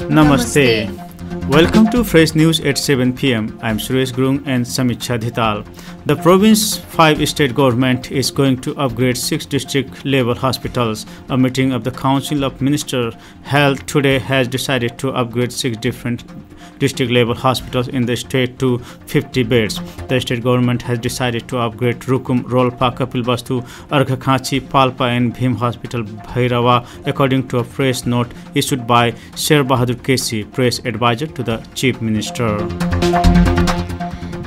Namaste. Welcome to Fresh News at 7 p.m. I am Suresh Grung and Samiksha Dhital. The province 5 state government is going to upgrade 6 district level hospitals. A meeting of the Council of Minister Health today has decided to upgrade 6 different district level hospitals in the state to 50 beds. The state government has decided to upgrade Rukum, Rolpa, Kapilvastu, Arghakhanchi, Palpa and Bhim Hospital, Bhairava, according to a press note issued by Sher Bahadur Kesi, press advisor to the Chief Minister.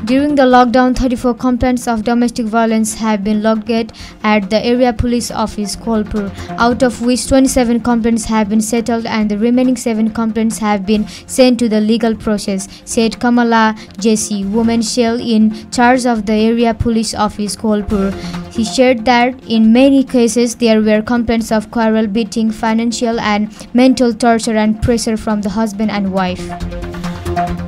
During the lockdown, 34 complaints of domestic violence have been logged at the area police office, Kolpur, out of which 27 complaints have been settled and the remaining 7 complaints have been sent to the legal process, said Kamala Jesse, woman shell in charge of the area police office, Kolpur. He shared that in many cases there were complaints of quarrel, beating, financial and mental torture and pressure from the husband and wife.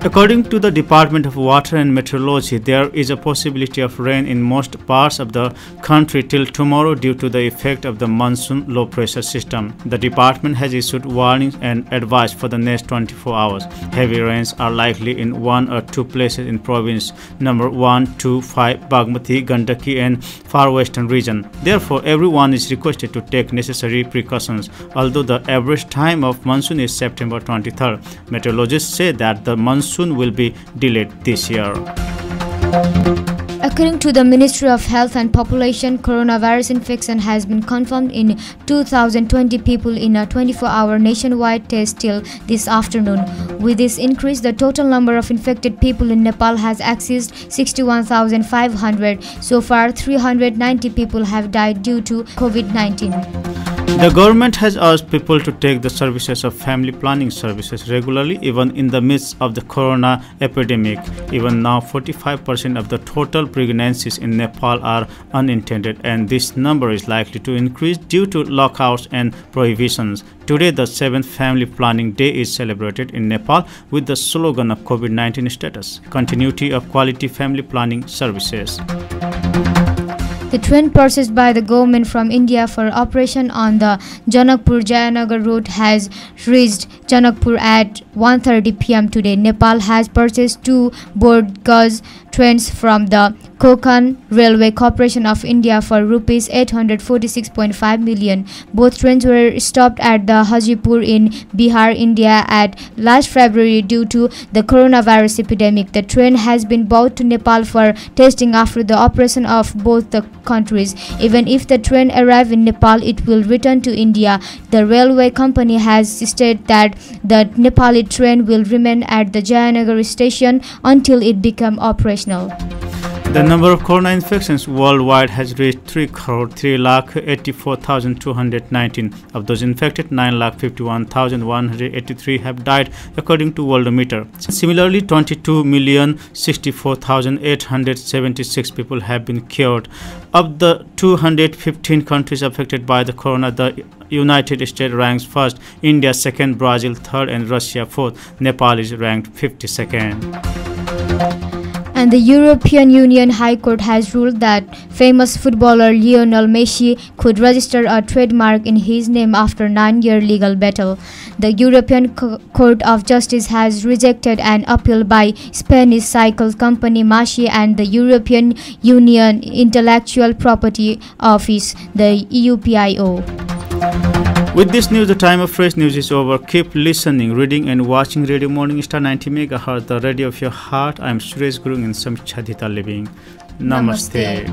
According to the Department of Water and Meteorology, there is a possibility of rain in most parts of the country till tomorrow due to the effect of the monsoon low pressure system. The department has issued warnings and advice for the next 24 hours. Heavy rains are likely in 1 or 2 places in province number 1, 2, 5, Bagmati, Gandaki and far western region. Therefore, everyone is requested to take necessary precautions. Although the average time of monsoon is September 23rd, meteorologists say that the monsoon will be delayed this year. According to the Ministry of Health and Population, coronavirus infection has been confirmed in 2,020 people in a 24-hour nationwide test till this afternoon. With this increase, the total number of infected people in Nepal has exceeded 61,500. So far, 390 people have died due to COVID-19. The government has asked people to take the services of family planning services regularly, even in the midst of the corona epidemic. Even now, 45% of the total pregnancies in Nepal are unintended, and this number is likely to increase due to lockouts and prohibitions. Today, the 7th Family Planning Day is celebrated in Nepal with the slogan of COVID-19 status, continuity of quality family planning services. The train purchased by the government from India for operation on the Janakpur-Jayanagar route has reached Janakpur at 1:30 p.m. today. Nepal has purchased 2 board gauge trains from the Konkan Railway Corporation of India for rupees 846.5 million. Both trains were stopped at the Hajipur in Bihar, India at last February due to the coronavirus epidemic. The train has been brought to Nepal for testing after the operation of both the countries. Even if the train arrives in Nepal, it will return to India. The railway company has stated that the Nepali train will remain at the Jayanagar station until it becomes operational. The number of corona infections worldwide has reached 3,384,219. Of those infected, 9,51,183 have died, according to Worldometer. Similarly, 22,064,876 people have been cured. Of the 215 countries affected by the corona, the United States ranks first, India second, Brazil third, and Russia fourth. Nepal is ranked 52nd. And the European Union High Court has ruled that famous footballer Lionel Messi could register a trademark in his name after 9-year legal battle. The European Court of Justice has rejected an appeal by Spanish cycle company Mashi and the European Union Intellectual Property Office, the EUPIO. With this news, the time of fresh news is over. Keep listening, reading and watching Radio Morning Star 90 MHz, the radio of your heart. I am Suresh Grung and Samiksha Dhital living. Namaste.